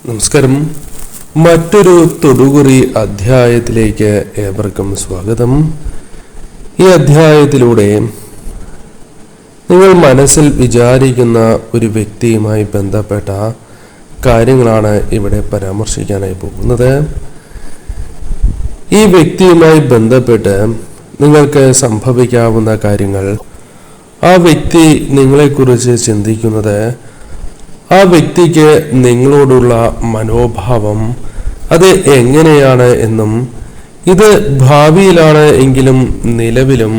നമസ്കാരം. മറ്റൊരു തൊടുകുറി അധ്യായത്തിലേക്ക് ഏവർക്കും സ്വാഗതം. ഈ അധ്യായത്തിലൂടെ നിങ്ങൾ മനസ്സിൽ വിചാരിക്കുന്ന ഒരു വ്യക്തിയുമായി ബന്ധപ്പെട്ട കാര്യങ്ങളാണ് ഇവിടെ പരാമർശിക്കാനായി പോകുന്നത്. ഈ വ്യക്തിയുമായി ബന്ധപ്പെട്ട് നിങ്ങൾക്ക് സംഭവിക്കാവുന്ന കാര്യങ്ങൾ, ആ വ്യക്തി നിങ്ങളെക്കുറിച്ച് ചിന്തിക്കുന്നത്, ആ വ്യക്തിക്ക് നിങ്ങളോടുള്ള മനോഭാവം അത് എങ്ങനെയാണ് എന്നും, ഇത് ഭാവിയിലാണ് എങ്കിലും നിലവിലും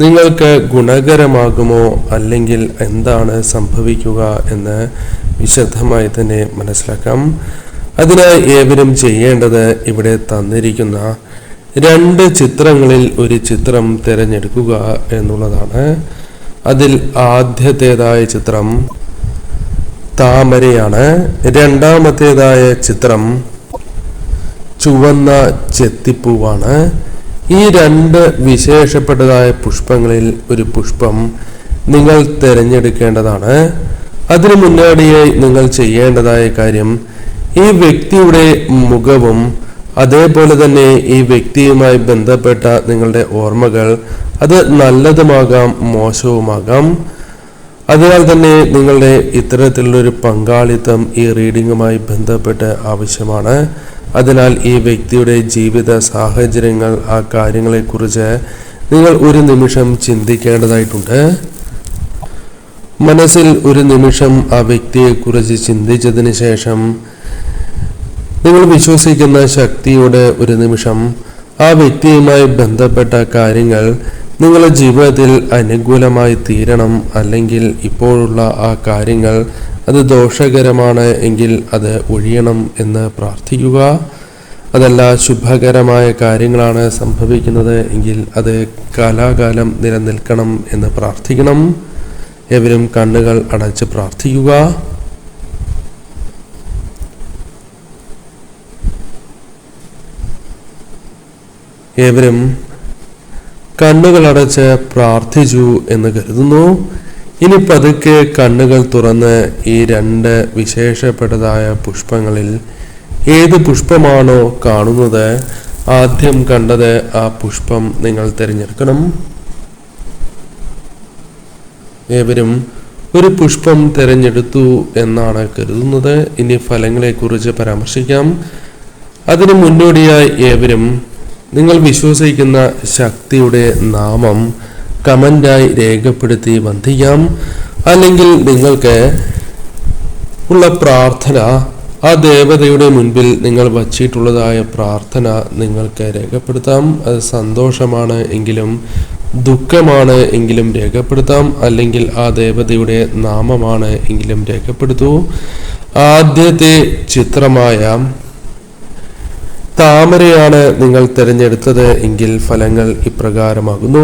നിങ്ങൾക്ക് ഗുണകരമാകുമോ അല്ലെങ്കിൽ എന്താണ് സംഭവിക്കുക എന്ന് വിശദമായി തന്നെ മനസ്സിലാക്കാം. അതിനായി ഏവരും ചെയ്യേണ്ടത് ഇവിടെ തന്നിരിക്കുന്ന 2 ചിത്രങ്ങളിൽ ഒരു ചിത്രം തിരഞ്ഞെടുക്കുക എന്നുള്ളതാണ്. അതിൽ ആദ്യത്തേതായ ചിത്രം താമരയാണ്. രണ്ടാമത്തേതായ ചിത്രം ചുവന്ന ചെത്തിപ്പൂവാണ്. ഈ 2 വിശേഷപ്പെട്ടതായ പുഷ്പങ്ങളിൽ ഒരു പുഷ്പം നിങ്ങൾ തിരഞ്ഞെടുക്കേണ്ടതാണ്. അതിനു മുന്നോടിയായി നിങ്ങൾ ചെയ്യേണ്ടതായ കാര്യം, ഈ വ്യക്തിയുടെ മുഖവും അതേപോലെ തന്നെ ഈ വ്യക്തിയുമായി ബന്ധപ്പെട്ട നിങ്ങളുടെ ഓർമ്മകൾ അത് നല്ലതുമാകാം മോശവുമാകാം. അതിനാൽ തന്നെ നിങ്ങളുടെ ഇത്തരത്തിലുള്ളൊരു പങ്കാളിത്തം ഈ റീഡിങ്ങുമായി ബന്ധപ്പെട്ട് ആവശ്യമാണ്. അതിനാൽ ഈ വ്യക്തിയുടെ ജീവിത സാഹചര്യങ്ങൾ, ആ കാര്യങ്ങളെക്കുറിച്ച് നിങ്ങൾ ഒരു നിമിഷം ചിന്തിക്കേണ്ടതായിട്ടുണ്ട്. മനസ്സിൽ ഒരു നിമിഷം ആ വ്യക്തിയെക്കുറിച്ച് ചിന്തിച്ചതിന് ശേഷം നിങ്ങൾ വിശ്വസിക്കുന്ന ശക്തിയോടെ ഒരു നിമിഷം ആ വ്യക്തിയുമായി ബന്ധപ്പെട്ട കാര്യങ്ങൾ നിങ്ങളുടെ ജീവിതത്തിൽ അനുകൂലമായി തീരണം, അല്ലെങ്കിൽ ഇപ്പോഴുള്ള ആ കാര്യങ്ങൾ അത് ദോഷകരമാണ് എങ്കിൽ അത് ഒഴിയണം എന്ന് പ്രാർത്ഥിക്കുക. അതല്ല ശുഭകരമായ കാര്യങ്ങളാണ് സംഭവിക്കുന്നത് എങ്കിൽ അത് കാലാകാലം നിലനിൽക്കണം എന്ന് പ്രാർത്ഥിക്കണം. ഏവരും കണ്ണുകൾ അടച്ച് പ്രാർത്ഥിക്കുക. ഏവരും കണ്ണുകളടച്ച് പ്രാർത്ഥിച്ചു എന്ന് കരുതുന്നു. ഇനി പതുക്കെ കണ്ണുകൾ തുറന്ന് ഈ 2 വിശേഷപ്പെട്ടതായ പുഷ്പങ്ങളിൽ ഏത് പുഷ്പമാണോ കാണുന്നത്, ആദ്യം കണ്ടത് ആ പുഷ്പം നിങ്ങൾ തിരഞ്ഞെടുക്കണം. ഏവരും ഒരു പുഷ്പം തിരഞ്ഞെടുത്തു എന്നാണ് കരുതുന്നത്. ഇനി ഫലങ്ങളെക്കുറിച്ച് പരാമർശിക്കാം. അതിനു മുന്നോടിയായി ഏവരും നിങ്ങൾ വിശ്വസിക്കുന്ന ശക്തിയുടെ നാമം കമന്റായി രേഖപ്പെടുത്തി വന്ദിക്കാം. അല്ലെങ്കിൽ നിങ്ങൾക്ക് ഉള്ള പ്രാർത്ഥന, ആ ദേവതയുടെ മുൻപിൽ നിങ്ങൾ വച്ചിട്ടുള്ളതായ പ്രാർത്ഥന നിങ്ങൾക്ക് രേഖപ്പെടുത്താം. അത് സന്തോഷമാണ് എങ്കിലും ദുഃഖമാണ് എങ്കിലും രേഖപ്പെടുത്താം. അല്ലെങ്കിൽ ആ ദേവതയുടെ നാമമാണ് എങ്കിലും രേഖപ്പെടുത്തൂ. ആദ്യത്തെ ചിത്രമായ താമരയാണ് നിങ്ങൾ തിരഞ്ഞെടുത്തത് എങ്കിൽ ഫലങ്ങൾ ഇപ്രകാരമാകുന്നു.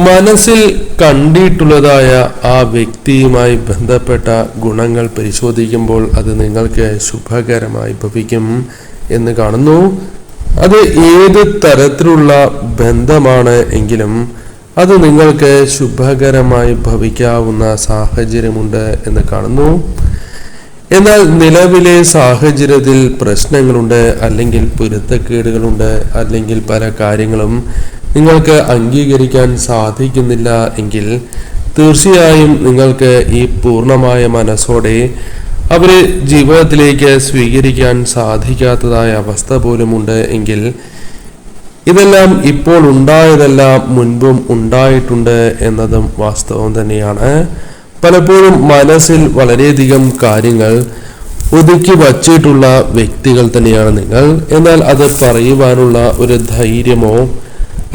മനസ്സിൽ കണ്ടിട്ടുള്ളതായ ആ വ്യക്തിയുമായി ബന്ധപ്പെട്ട ഗുണങ്ങൾ പരിശോധിക്കുമ്പോൾ അത് നിങ്ങൾക്ക് ശുഭകരമായി ഭവിക്കും എന്ന് കാണുന്നു. അത് ഏത് തരത്തിലുള്ള ബന്ധമാണ് എങ്കിലും അത് നിങ്ങൾക്ക് ശുഭകരമായി ഭവിക്കാവുന്ന സാഹചര്യമുണ്ട് എന്ന് കാണുന്നു. എന്നാൽ നിലവിലെ സാഹചര്യത്തിൽ പ്രശ്നങ്ങളുണ്ട്, അല്ലെങ്കിൽ പൊരുത്തക്കേടുകളുണ്ട്, അല്ലെങ്കിൽ പല കാര്യങ്ങളും നിങ്ങൾക്ക് അംഗീകരിക്കാൻ സാധിക്കുന്നില്ല എങ്കിൽ തീർച്ചയായും നിങ്ങൾക്ക് ഈ പൂർണ്ണമായ മനസ്സോടെ അവരെ ജീവിതത്തിലേക്ക് സ്വീകരിക്കാൻ സാധിക്കാത്തതായ അവസ്ഥ പോലുമുണ്ട് എങ്കിൽ, ഇതെല്ലാം ഇപ്പോൾ ഉണ്ടായതല്ല, മുൻപും ഉണ്ടായിട്ടുണ്ട് എന്നതും വാസ്തവം തന്നെയാണ്. പലപ്പോഴും മനസ്സിൽ വളരെയധികം കാര്യങ്ങൾ ഒതുക്കി വച്ചിട്ടുള്ള വ്യക്തികൾ തന്നെയാണ് നിങ്ങൾ. എന്നാൽ അത് പറയുവാനുള്ള ഒരു ധൈര്യമോ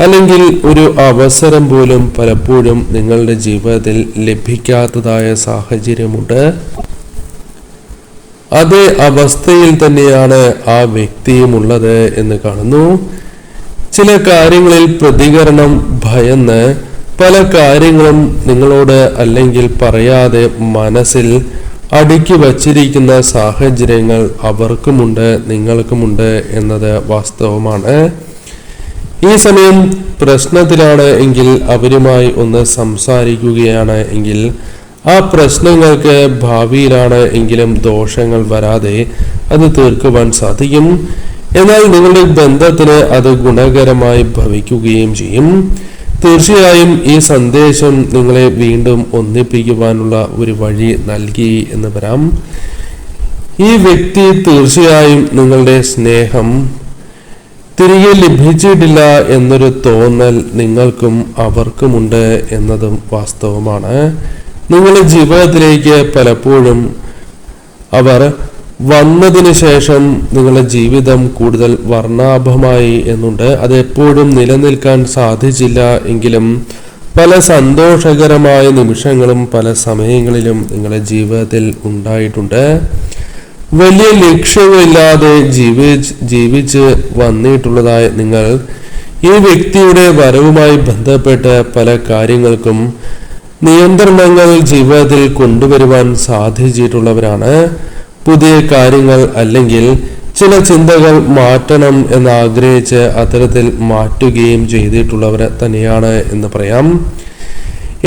അല്ലെങ്കിൽ ഒരു അവസരം പോലും പലപ്പോഴും നിങ്ങളുടെ ജീവിതത്തിൽ ലഭിക്കാത്തതായ സാഹചര്യമുണ്ട്. അതേ അവസ്ഥയിൽ തന്നെയാണ് ആ വ്യക്തിയുമുള്ളത് എന്ന് കാണുന്നു. ചില കാര്യങ്ങളിൽ പ്രതികരണം ഭയന്ന് പല കാര്യങ്ങളും നിങ്ങളോട് അല്ലെങ്കിൽ പറയാതെ മനസ്സിൽ അടുക്കി വച്ചിരിക്കുന്ന സാഹചര്യങ്ങൾ അവർക്കുമുണ്ട്, നിങ്ങൾക്കുമുണ്ട് എന്നത് വാസ്തവമാണ്. ഈ സമയം പ്രശ്നത്തിലാണ് എങ്കിൽ അവരുമായി ഒന്ന് സംസാരിക്കുകയാണ് എങ്കിൽ ആ പ്രശ്നങ്ങൾക്ക് ഭാവിയിലാണ് എങ്കിലും ദോഷങ്ങൾ വരാതെ അത് തീർക്കുവാൻ സാധിക്കും. എന്നാൽ നിങ്ങളുടെ ബന്ധത്തിന് അത് ഗുണകരമായി ഭവിക്കുകയും ചെയ്യും. തീർച്ചയായും ഈ സന്ദേശം നിങ്ങളെ വീണ്ടും ഒന്നിപ്പിക്കുവാനുള്ള ഒരു വഴി നൽകി എന്ന് വരാം. ഈ വ്യക്തി തീർച്ചയായും നിങ്ങളുടെ സ്നേഹം തിരികെ ലഭിച്ചിട്ടില്ല എന്നൊരു തോന്നൽ നിങ്ങൾക്കും അവർക്കുമുണ്ട് എന്നതും വാസ്തവമാണ്. നിങ്ങളുടെ ജീവിതത്തിലേക്ക് പലപ്പോഴും അവർ വന്നതിന് ശേഷം നിങ്ങളുടെ ജീവിതം കൂടുതൽ വർണ്ണാഭമായി എന്നുണ്ട്. അത് എപ്പോഴും നിലനിൽക്കാൻ സാധിച്ചില്ല എങ്കിലും പല സന്തോഷകരമായ നിമിഷങ്ങളും പല സമയങ്ങളിലും നിങ്ങളുടെ ജീവിതത്തിൽ ഉണ്ടായിട്ടുണ്ട്. വലിയ ലക്ഷ്യമില്ലാതെ ജീവിച്ച് വന്നിട്ടുള്ളതായ നിങ്ങൾ ഈ വ്യക്തിയുടെ വരവുമായി ബന്ധപ്പെട്ട് പല കാര്യങ്ങൾക്കും നിയന്ത്രണങ്ങൾ ജീവിതത്തിൽ കൊണ്ടുവരുവാൻ സാധിച്ചിട്ടുള്ളവരാണ്. പുതിയ കാര്യങ്ങൾ അല്ലെങ്കിൽ ചില ചിന്തകൾ മാറ്റണം എന്നാഗ്രഹിച്ച് അത്തരത്തിൽ മാറ്റുകയും ചെയ്തിട്ടുള്ളവർ തന്നെയാണ് എന്ന് പറയാം.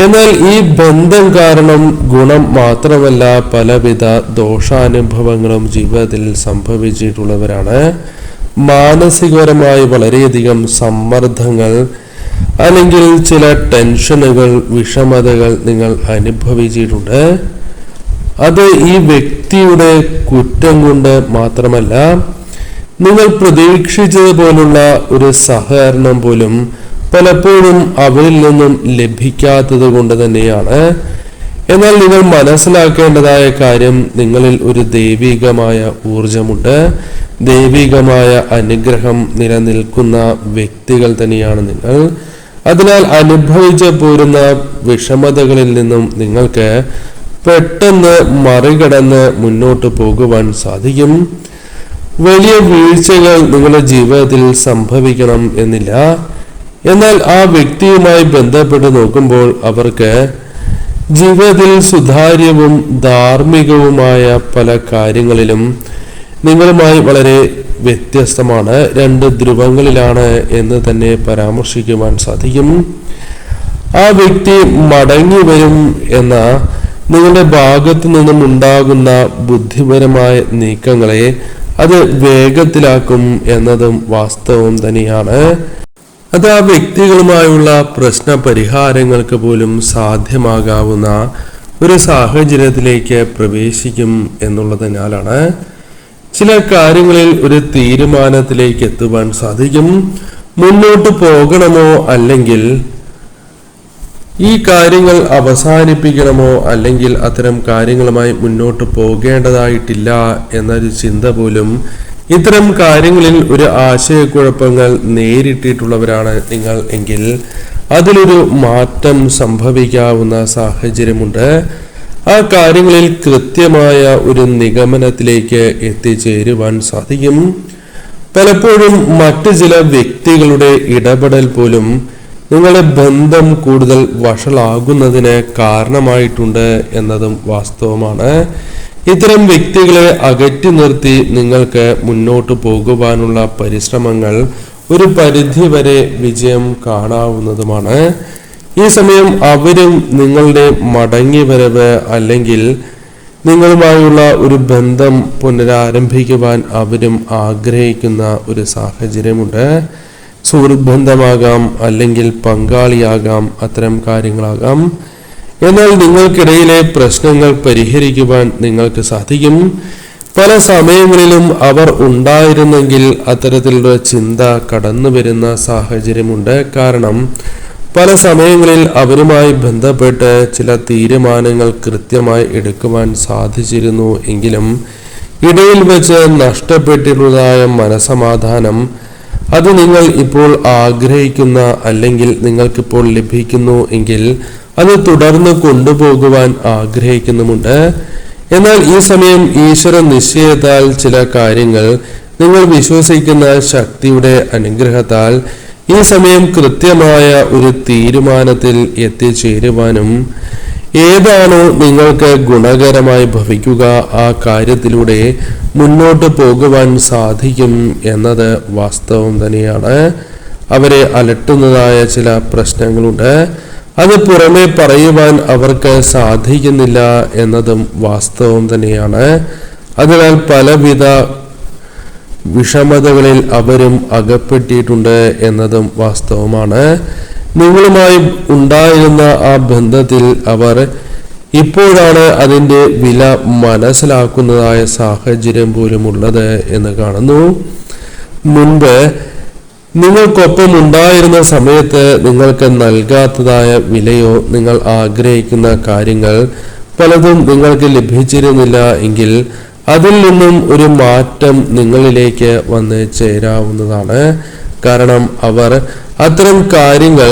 എന്നാൽ ഈ ബന്ധം കാരണം ഗുണം മാത്രമല്ല പലവിധ ദോഷാനുഭവങ്ങളും ജീവിതത്തിൽ സംഭവിച്ചിട്ടുള്ളവരാണ്. മാനസികപരമായി വളരെയധികം സമ്മർദ്ദങ്ങൾ അല്ലെങ്കിൽ ചില ടെൻഷനുകൾ, വിഷമതകൾ നിങ്ങൾ അനുഭവിച്ചിട്ടുണ്ട്. അത് ഈ വ്യക്തിയുടെ കുറ്റം കൊണ്ട് മാത്രമല്ല, നിങ്ങൾ പ്രതീക്ഷിച്ചതുപോലുള്ള ഒരു സഹകരണം പോലും പലപ്പോഴും അവരിൽ നിന്നും ലഭിക്കാത്തത് കൊണ്ട് തന്നെയാണ്. എന്നാൽ നിങ്ങൾ മനസ്സിലാക്കേണ്ടതായ കാര്യം, നിങ്ങളിൽ ഒരു ദൈവികമായ ഊർജമുണ്ട്. ദൈവികമായ അനുഗ്രഹം നിലനിൽക്കുന്ന വ്യക്തികൾ തന്നെയാണ് നിങ്ങൾ. അതിനാൽ അനുഭവിച്ചു പോരുന്ന വിഷമതകളിൽ നിന്നും നിങ്ങൾക്ക് പെട്ടെന്ന് മറികടന്ന് മുന്നോട്ട് പോകുവാൻ സാധിക്കും. വലിയ വീഴ്ചകൾ നിങ്ങളുടെ ജീവിതത്തിൽ സംഭവിക്കണം എന്നില്ല. എന്നാൽ ആ വ്യക്തിയുമായി ബന്ധപ്പെട്ട് നോക്കുമ്പോൾ അവർക്ക് ജീവിതത്തിൽ സുതാര്യവും ധാർമ്മികവുമായ പല കാര്യങ്ങളിലും നിങ്ങളുമായി വളരെ വ്യത്യസ്തമാണ്. രണ്ട് ധ്രുവങ്ങളിലാണ് എന്ന് തന്നെ പരാമർശിക്കുവാൻ സാധിക്കും. ആ വ്യക്തി മടങ്ങി വരും എന്ന നിങ്ങളുടെ ഭാഗത്തു നിന്നും ഉണ്ടാകുന്ന ബുദ്ധിപരമായ നീക്കങ്ങളെ അത് വേഗത്തിലാക്കും എന്നതും വാസ്തവം തന്നെയാണ്. അത് ആ വ്യക്തികളുമായുള്ള പ്രശ്ന പരിഹാരങ്ങൾക്ക് പോലും സാധ്യമാകാവുന്ന ഒരു സാഹചര്യത്തിലേക്ക് പ്രവേശിക്കും എന്നുള്ളതിനാലാണ്. ചില കാര്യങ്ങളിൽ ഒരു തീരുമാനത്തിലേക്ക് എത്തുവാൻ സാധിക്കും. മുന്നോട്ട് പോകണമോ അല്ലെങ്കിൽ ഈ കാര്യങ്ങൾ അവസാനിപ്പിക്കണമോ അല്ലെങ്കിൽ അത്തരം കാര്യങ്ങളുമായി മുന്നോട്ട് പോകേണ്ടതായിട്ടില്ല എന്നൊരു ചിന്ത പോലും, ഇത്തരം കാര്യങ്ങളിൽ ഒരു ആശയക്കുഴപ്പങ്ങൾ നേരിട്ടിട്ടുള്ളവരാണ് നിങ്ങൾ എങ്കിൽ അതിലൊരു മാറ്റം സംഭവിക്കാവുന്ന സാഹചര്യമുണ്ട്. ആ കാര്യങ്ങളിൽ കൃത്യമായ ഒരു നിഗമനത്തിലേക്ക് എത്തിച്ചേരുവാൻ സാധിക്കും. പലപ്പോഴും മറ്റു ചില വ്യക്തികളുടെ ഇടപെടൽ പോലും നിങ്ങളുടെ ബന്ധം കൂടുതൽ വഷളാകുന്നതിന് കാരണമായിട്ടുണ്ട് എന്നതും വാസ്തവമാണ്. ഇത്തരം വ്യക്തികളെ അകറ്റി നിർത്തി നിങ്ങൾക്ക് മുന്നോട്ട് പോകുവാനുള്ള പരിശ്രമങ്ങൾ ഒരു പരിധി വരെ വിജയം കാണാവുന്നതുമാണ്. ഈ സമയം അവരും നിങ്ങളുടെ മടങ്ങിവരവ് അല്ലെങ്കിൽ നിങ്ങളുമായുള്ള ഒരു ബന്ധം പുനരാരംഭിക്കുവാൻ അവരും ആഗ്രഹിക്കുന്ന ഒരു സാഹചര്യമുണ്ട്. സുഹൃത്ത് ബന്ധമാകാം അല്ലെങ്കിൽ പങ്കാളിയാകാം, അത്തരം കാര്യങ്ങളാകാം. എന്നാൽ നിങ്ങൾക്കിടയിലെ പ്രശ്നങ്ങൾ പരിഹരിക്കുവാൻ നിങ്ങൾക്ക് സാധിക്കും. പല സമയങ്ങളിലും അവർ ഉണ്ടായിരുന്നെങ്കിൽ അത്തരത്തിലുള്ള ചിന്ത കടന്നു വരുന്ന സാഹചര്യമുണ്ട്. കാരണം പല സമയങ്ങളിൽ അവരുമായി ബന്ധപ്പെട്ട് ചില തീരുമാനങ്ങൾ കൃത്യമായി എടുക്കുവാൻ സാധിച്ചിരുന്നു എങ്കിലും ഇടയിൽ വെച്ച് നഷ്ടപ്പെട്ടിട്ടുള്ളതായ മനസമാധാനം അത് നിങ്ങൾ ഇപ്പോൾ ആഗ്രഹിക്കുന്ന അല്ലെങ്കിൽ നിങ്ങൾക്കിപ്പോൾ ലഭിക്കുന്നു എങ്കിൽ അത് തുടർന്ന് കൊണ്ടുപോകുവാൻ ആഗ്രഹിക്കുന്നുമുണ്ട്. എന്നാൽ ഈ സമയം ഈശ്വര നിശ്ചയത്താൽ ചില കാര്യങ്ങൾ നിങ്ങൾ വിശ്വസിക്കുന്ന ശക്തിയുടെ അനുഗ്രഹത്താൽ ഈ സമയം കൃത്യമായ ഒരു തീരുമാനത്തിൽ എത്തിച്ചേരുവാനും ഏതാണോ നിങ്ങൾക്ക് ഗുണകരമായി ഭവിക്കുക ആ കാര്യത്തിലൂടെ മുന്നോട്ട് പോകുവാൻ സാധിക്കും എന്നത് വാസ്തവം തന്നെയാണ്. അവരെ അലട്ടുന്നതായ ചില പ്രശ്നങ്ങളുണ്ട്. അത് പുറമെ പറയുവാൻ അവർക്ക് സാധിക്കുന്നില്ല എന്നതും വാസ്തവം തന്നെയാണ്. അതിനാൽ പലവിധ വിഷമതകളിൽ അവരും അകപ്പെട്ടിട്ടുണ്ട് എന്നതും വാസ്തവമാണ്. നിങ്ങളുമായി ഉണ്ടായിരുന്ന ആ ബന്ധത്തിൽ അവർ ഇപ്പോഴാണ് അതിൻ്റെ വില മനസ്സിലാക്കുന്നതായ സാഹചര്യം പോലും ഉള്ളത് എന്ന് കാണുന്നു. മുൻപ് നിങ്ങൾക്കൊപ്പം ഉണ്ടായിരുന്ന സമയത്ത് നിങ്ങൾക്ക് നൽകാത്തതായ വിലയോ നിങ്ങൾ ആഗ്രഹിക്കുന്ന കാര്യങ്ങൾ പലതും നിങ്ങൾക്ക് ലഭിച്ചിരുന്നില്ല എങ്കിൽ അതിൽ നിന്നും ഒരു മാറ്റം നിങ്ങളിലേക്ക് വന്ന് ചേരാവുന്നതാണ്. കാരണം അവർ അത്തരം കാര്യങ്ങൾ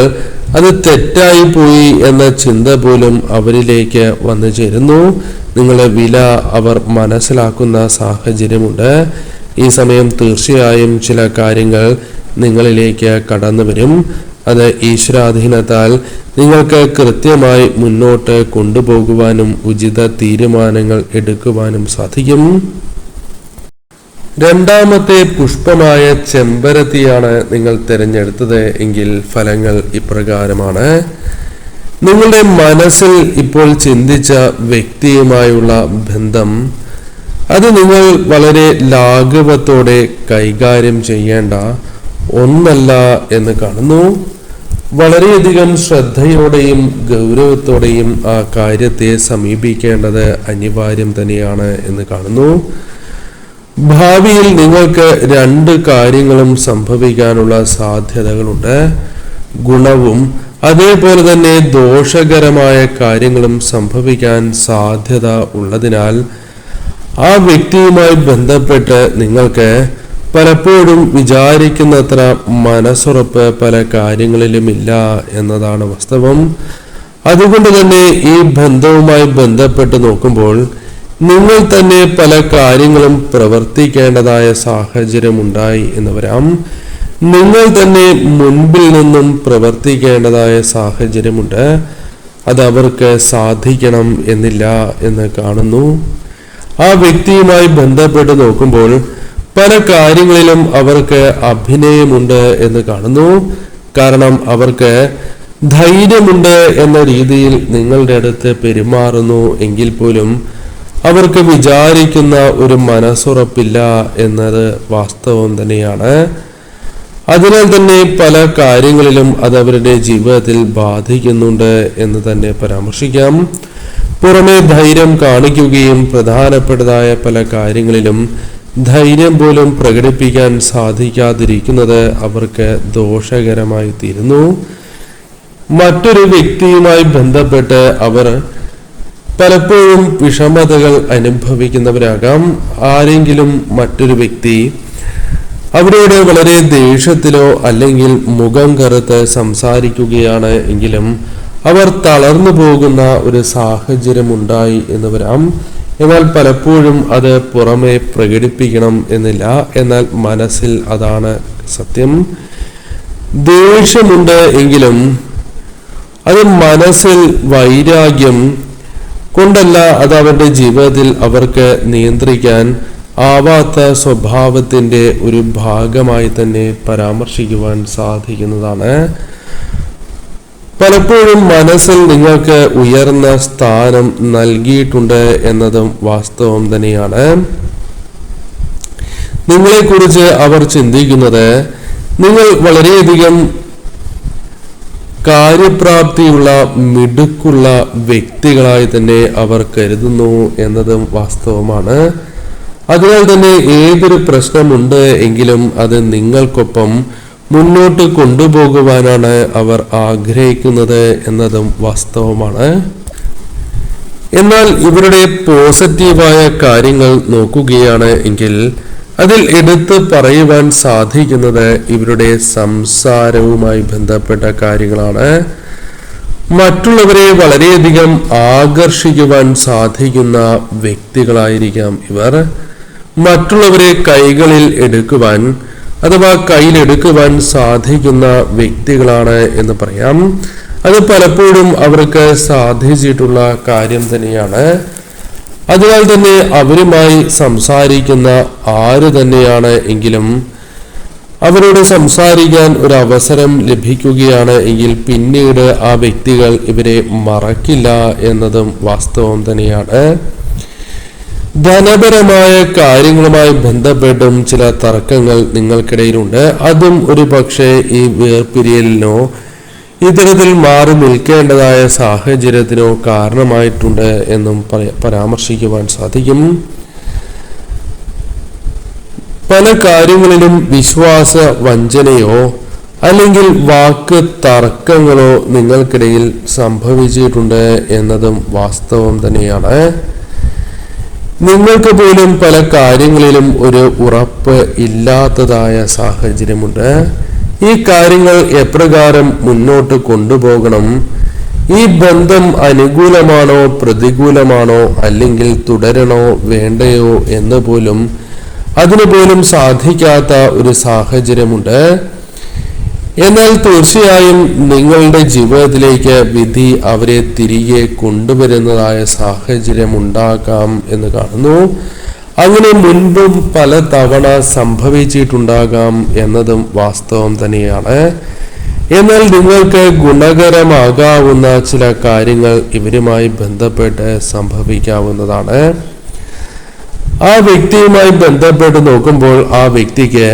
അത് തെറ്റായി പോയി എന്ന ചിന്ത പോലും അവരിലേക്ക് വന്നു ചേരുന്നു. നിങ്ങളുടെ വില അവർ മനസ്സിലാക്കുന്ന സാഹചര്യമുണ്ട്. ഈ സമയം തീർച്ചയായും ചില കാര്യങ്ങൾ നിങ്ങളിലേക്ക് കടന്നു വരും. അത് ഈശ്വരാധീനത്താൽ നിങ്ങൾക്ക് കൃത്യമായി മുന്നോട്ട് കൊണ്ടുപോകുവാനും ഉചിത തീരുമാനങ്ങൾ എടുക്കുവാനും സാധിക്കും. രണ്ടാമത്തെ പുഷ്പമായ ചെമ്പരത്തിയാണ് നിങ്ങൾ തിരഞ്ഞെടുത്തത് എങ്കിൽ ഫലങ്ങൾ ഇപ്രകാരമാണ്. നിങ്ങളുടെ മനസ്സിൽ ഇപ്പോൾ ചിന്തിച്ച വ്യക്തിയുമായുള്ള ബന്ധം അത് നിങ്ങൾ വളരെ ലാഘവത്തോടെ കൈകാര്യം ചെയ്യേണ്ട ഒന്നല്ല എന്ന് കാണുന്നു. വളരെയധികം ശ്രദ്ധയോടെയും ഗൗരവത്തോടെയും ആ കാര്യത്തെ സമീപിക്കേണ്ടത് അനിവാര്യം തന്നെയാണ് എന്ന് കാണുന്നു. ഭാവിയിൽ നിങ്ങൾക്ക് രണ്ട് കാര്യങ്ങളും സംഭവിക്കാനുള്ള സാധ്യതകളുണ്ട്. ഗുണവും അതേപോലെ തന്നെ ദോഷകരമായ കാര്യങ്ങളും സംഭവിക്കാൻ സാധ്യത ഉള്ളതിനാൽ ആ വ്യക്തിയുമായി ബന്ധപ്പെട്ട് നിങ്ങൾക്ക് പലപ്പോഴും വിചാരിക്കുന്നത്ര മനസ്സുറപ്പ് പല കാര്യങ്ങളിലും ഇല്ല എന്നതാണ് വാസ്തവം. അതുകൊണ്ട് തന്നെ ഈ ബന്ധവുമായി ബന്ധപ്പെട്ട് നോക്കുമ്പോൾ നിങ്ങൾ തന്നെ പല കാര്യങ്ങളും പ്രവർത്തിക്കേണ്ടതായ സാഹചര്യം ഉണ്ടായി എന്ന് വരാം. നിങ്ങൾ തന്നെ മുൻപിൽ നിന്നും പ്രവർത്തിക്കേണ്ടതായ സാഹചര്യമുണ്ട്. അത് അവർക്ക് സാധിക്കണം എന്നില്ല എന്ന് കാണുന്നു. ആ വ്യക്തിയുമായി ബന്ധപ്പെട്ട് നോക്കുമ്പോൾ പല കാര്യങ്ങളിലും അവർക്ക് അഭിനയമുണ്ട് എന്ന് കാണുന്നു. കാരണം അവർക്ക് ധൈര്യമുണ്ട് എന്ന രീതിയിൽ നിങ്ങളുടെ അടുത്ത് പെരുമാറുന്നു എങ്കിൽ പോലും അവർക്ക് വിചാരിക്കുന്ന ഒരു മനസ്സുറപ്പില്ല എന്നത് വാസ്തവം തന്നെയാണ്. അതിനാൽ തന്നെ പല കാര്യങ്ങളിലും അത് അവരുടെ ജീവിതത്തിൽ ബാധിക്കുന്നുണ്ട് എന്ന് തന്നെ പരാമർശിക്കാം. പുറമെ ധൈര്യം കാണിക്കുകയും പ്രധാനപ്പെട്ടതായ പല കാര്യങ്ങളിലും ധൈര്യം പോലും പ്രകടിപ്പിക്കാൻ സാധിക്കാതിരിക്കുന്നത് അവർക്ക് ദോഷകരമായി തീരുന്നു. മറ്റൊരു വ്യക്തിയുമായി ബന്ധപ്പെട്ട് അവർ പലപ്പോഴും വിഷമതകൾ അനുഭവിക്കുന്നവരാകാം. ആരെങ്കിലും മറ്റൊരു വ്യക്തി അവരോട് വളരെ ദേഷ്യത്തിലോ അല്ലെങ്കിൽ മുഖം കറുത്ത് സംസാരിക്കുകയാണ് എങ്കിലും അവർ തളർന്നു പോകുന്ന ഒരു സാഹചര്യം ഉണ്ടായി എന്ന് വരാം. എന്നാൽ പലപ്പോഴും അത് പുറമെ പ്രകടിപ്പിക്കണം എന്നില്ല. എന്നാൽ മനസ്സിൽ അതാണ് സത്യം. ദേഷ്യമുണ്ട് എങ്കിലും അത് മനസ്സിൽ വൈരാഗ്യം കൊണ്ടല്ല, അത് അവരുടെ ജീവിതത്തിൽ അവർക്ക് നിയന്ത്രിക്കാൻ ആവാത്ത സ്വഭാവത്തിന്റെ ഒരു ഭാഗമായി തന്നെ പരാമർശിക്കുവാൻ സാധിക്കുന്നതാണ്. പലപ്പോഴും മനസ്സിൽ നിങ്ങൾക്ക് ഉയർന്ന സ്ഥാനം നൽകിയിട്ടുണ്ട് എന്നതും വാസ്തവം തന്നെയാണ്. നിങ്ങളെക്കുറിച്ച് അവർ ചിന്തിക്കുന്നത് നിങ്ങൾ വളരെയധികം കാര്യപ്രാപ്തിയുള്ള മിടുക്കുള്ള വ്യക്തികളായി തന്നെ അവർ കരുതുന്നു എന്നതും വാസ്തവമാണ്. അതിനാൽ തന്നെ ഏതൊരു പ്രശ്നമുണ്ട് എങ്കിലും അത് നിങ്ങൾക്കൊപ്പം മുന്നോട്ട് കൊണ്ടുപോകുവാനാണ് അവർ ആഗ്രഹിക്കുന്നത് എന്നതും വാസ്തവമാണ്. എന്നാൽ ഇവരുടെ പോസിറ്റീവായ കാര്യങ്ങൾ നോക്കുകയാണ് എങ്കിൽ അതിൽ എടുത്ത് പറയുവാൻ സാധിക്കുന്നത് ഇവരുടെ സംസാരവുമായി ബന്ധപ്പെട്ട കാര്യങ്ങളാണ്. മറ്റുള്ളവരെ വളരെയധികം ആകർഷിക്കുവാൻ സാധിക്കുന്ന വ്യക്തികളായിരിക്കാം ഇവർ. മറ്റുള്ളവരെ കൈകളിൽ എടുക്കുവാൻ അഥവാ കയ്യിലെടുക്കുവാൻ സാധിക്കുന്ന വ്യക്തികളാണ് എന്ന് പറയാം. അത് പലപ്പോഴും അവർക്ക് സാധിച്ചിട്ടുള്ള കാര്യം തന്നെയാണ്. അതിനാൽ തന്നെ അവരുമായി സംസാരിക്കുന്ന ആര് തന്നെയാണ് എങ്കിലും അവരോട് സംസാരിക്കാൻ ഒരു അവസരം ലഭിക്കുകയാണ് എങ്കിൽ പിന്നീട് ആ വ്യക്തികൾ ഇവരെ മറക്കില്ല എന്നതും വാസ്തവം തന്നെയാണ്. ധനപരമായ കാര്യങ്ങളുമായി ബന്ധപ്പെട്ടും ചില തർക്കങ്ങൾ നിങ്ങൾക്കിടയിലുണ്ട്. അതും ഒരു പക്ഷേ ഈ വേർപിരിയലിനോ ഇത്തരത്തിൽ മാറി നിൽക്കേണ്ടതായ സാഹചര്യത്തിനോ കാരണമായിട്ടുണ്ട് എന്നും പരാമർശിക്കുവാൻ സാധിക്കും. പല കാര്യങ്ങളിലും വിശ്വാസ വഞ്ചനയോ അല്ലെങ്കിൽ വാക്ക് തർക്കങ്ങളോ നിങ്ങൾക്കിടയിൽ സംഭവിച്ചിട്ടുണ്ട് എന്നതും വാസ്തവം തന്നെയാണ്. നിങ്ങൾക്ക് പോലും പല കാര്യങ്ങളിലും ഒരു ഉറപ്പ് ഇല്ലാത്തതായ സാഹചര്യമുണ്ട്. ഈ കാര്യങ്ങൾ എപ്രകാരം മുന്നോട്ട് കൊണ്ടുപോകണം, ഈ ബന്ധം അനുകൂലമാണോ പ്രതികൂലമാണോ, അല്ലെങ്കിൽ തുടരണോ വേണ്ടയോ എന്ന് പോലും അതിനുപോലും സാധിക്കാത്ത ഒരു സാഹചര്യമുണ്ട്. എന്നാൽ തീർച്ചയായും നിങ്ങളുടെ ജീവിതത്തിലേക്ക് വിധി അവരെ തിരികെ കൊണ്ടുവരുന്നതായ സാഹചര്യം ഉണ്ടാകാം എന്ന് കാണുന്നു. അങ്ങനെ മുൻപും പല തവണ സംഭവിച്ചിട്ടുണ്ടാകാം എന്നതും വാസ്തവം തന്നെയാണ്. എന്നാൽ നിങ്ങൾക്ക് ഗുണകരമാകാവുന്ന ചില കാര്യങ്ങൾ ഇവരുമായി ബന്ധപ്പെട്ട് സംഭവിക്കാവുന്നതാണ്. ആ വ്യക്തിയുമായി ബന്ധപ്പെട്ട് നോക്കുമ്പോൾ ആ വ്യക്തിക്ക്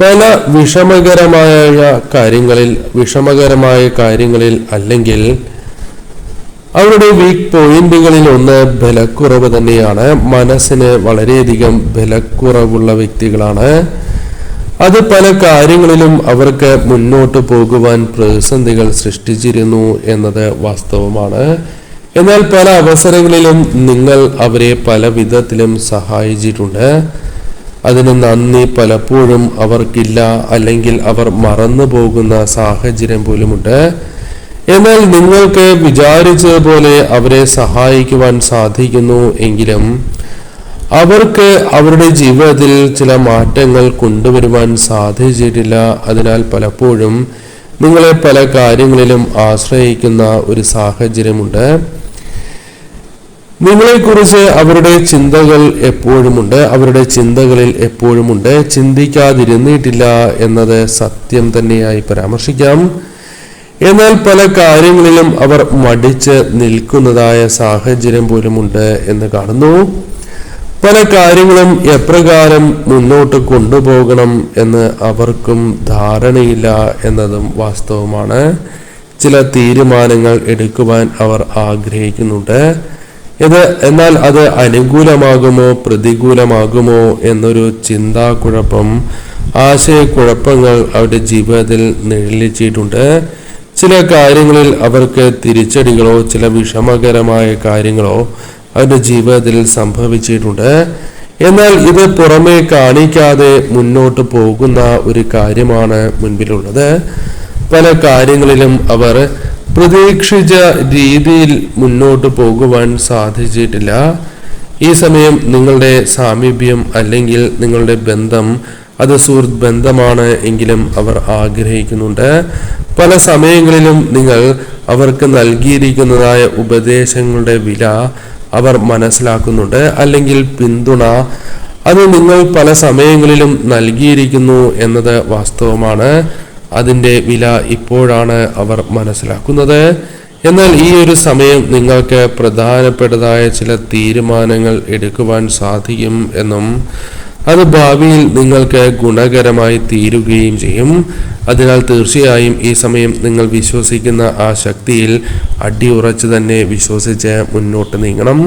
പല വിഷമകരമായ കാര്യങ്ങളിൽ അല്ലെങ്കിൽ അവരുടെ വീക്ക് പോയിന്റുകളിൽ ഒന്ന് ബലക്കുറവ് തന്നെയാണ്. മനസ്സിന് വളരെയധികം ബലക്കുറവുള്ള വ്യക്തികളാണ്. അത് പല കാര്യങ്ങളിലും അവർക്ക് മുന്നോട്ട് പോകുവാൻ പ്രതിസന്ധികൾ സൃഷ്ടിച്ചിരുന്നു എന്നത് വാസ്തവമാണ്. എന്നാൽ പല അവസരങ്ങളിലും നിങ്ങൾ അവരെ പല വിധത്തിലും സഹായിച്ചിട്ടുണ്ട്. അതിന് നന്ദി പലപ്പോഴും അവർക്കില്ല, അല്ലെങ്കിൽ അവർ മറന്നു പോകുന്ന സാഹചര്യം പോലുമുണ്ട്. എന്നാൽ നിങ്ങൾക്ക് വിചാരിച്ചതുപോലെ അവരെ സഹായിക്കുവാൻ സാധിക്കുന്നു എങ്കിലും അവർക്ക് അവരുടെ ജീവിതത്തിൽ ചില മാറ്റങ്ങൾ കൊണ്ടുവരുവാൻ സാധിച്ചിട്ടില്ല. അതിനാൽ പലപ്പോഴും നിങ്ങളെ പല കാര്യങ്ങളിലും ആശ്രയിക്കുന്ന ഒരു സാഹചര്യമുണ്ട്. നിങ്ങളെക്കുറിച്ച് അവരുടെ ചിന്തകൾ എപ്പോഴുമുണ്ട്, അവരുടെ ചിന്തകളിൽ എപ്പോഴുമുണ്ട്. ചിന്തിക്കാതിരുന്നിട്ടില്ല എന്നത് സത്യം തന്നെയായി പരാമർശിക്കാം. എന്നാൽ പല കാര്യങ്ങളിലും അവർ മടിച്ച് നിൽക്കുന്നതായ സാഹചര്യം പോലുമുണ്ട് എന്ന് കാണുന്നു. പല കാര്യങ്ങളും എപ്രകാരം മുന്നോട്ട് കൊണ്ടുപോകണം എന്ന് അവർക്കും ധാരണയില്ല എന്നതും വാസ്തവമാണ്. ചില തീരുമാനങ്ങൾ എടുക്കുവാൻ അവർ ആഗ്രഹിക്കുന്നുണ്ട്. എന്നാൽ അത് അനുകൂലമാകുമോ പ്രതികൂലമാകുമോ എന്നൊരു ചിന്താക്കുഴപ്പം, ആശയക്കുഴപ്പങ്ങൾ അവരുടെ ജീവിതത്തിൽ നിഴലിച്ചിട്ടുണ്ട്. ചില കാര്യങ്ങളിൽ അവർക്ക് തിരിച്ചടികളോ ചില വിഷമകരമായ കാര്യങ്ങളോ അവരുടെ ജീവിതത്തിൽ സംഭവിച്ചിട്ടുണ്ട്. എന്നാൽ ഇത് പുറമേ കാണിക്കാതെ മുന്നോട്ട് പോകുന്ന ഒരു കാര്യമാണ് മുൻപിലുള്ളത്. പല കാര്യങ്ങളിലും അവർ പ്രതീക്ഷിച്ച രീതിയിൽ മുന്നോട്ട് പോകുവാൻ സാധിച്ചിട്ടില്ല. ഈ സമയം നിങ്ങളുടെ സാമീപ്യം അല്ലെങ്കിൽ നിങ്ങളുടെ ബന്ധം അത് സുഹൃത്ത് ബന്ധമാണ് എങ്കിലും അവർ ആഗ്രഹിക്കുന്നുണ്ട്. പല സമയങ്ങളിലും നിങ്ങൾ അവർക്ക് നൽകിയിരിക്കുന്നതായ ഉപദേശങ്ങളുടെ വില അവർ മനസ്സിലാക്കുന്നുണ്ട്, അല്ലെങ്കിൽ പിന്തുണ അത് നിങ്ങൾ പല സമയങ്ങളിലും നൽകിയിരിക്കുന്നു എന്നത് വാസ്തവമാണ്. അതിൻ്റെ വില ഇപ്പോഴാണ് അവർ മനസ്സിലാക്കുന്നത്. എന്നാൽ ഈ ഒരു സമയം നിങ്ങൾക്ക് പ്രധാനപ്പെട്ടതായ ചില തീരുമാനങ്ങൾ എടുക്കുവാൻ സാധിക്കും എന്നും അത് ഭാവിയിൽ നിങ്ങൾക്ക് ഗുണകരമായി തീരുകയും ചെയ്യും. അതിനാൽ തീർച്ചയായും ഈ സമയം നിങ്ങൾ വിശ്വസിക്കുന്ന ആ ശക്തിയിൽ അടിയുറച്ച് തന്നെ വിശ്വസിച്ച് മുന്നോട്ട് നീങ്ങണം.